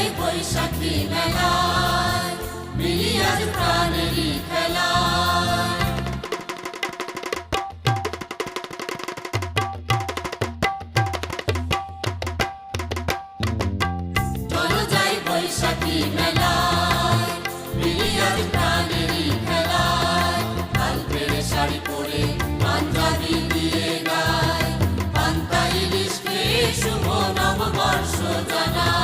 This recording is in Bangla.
যাই বৈশাখী মেলায়, মিলি আজ প্রাণেরই খেলায়। চলো যাই বৈশাখী মেলায়, মিলি আজ প্রাণেরই খেলায়। লাল পেড়ে শাড়ি পরে পাঞ্জাবি দিয়ে গায়, পান্তা ইলিশ খেয়ে শুভ নববর্ষ জানায়।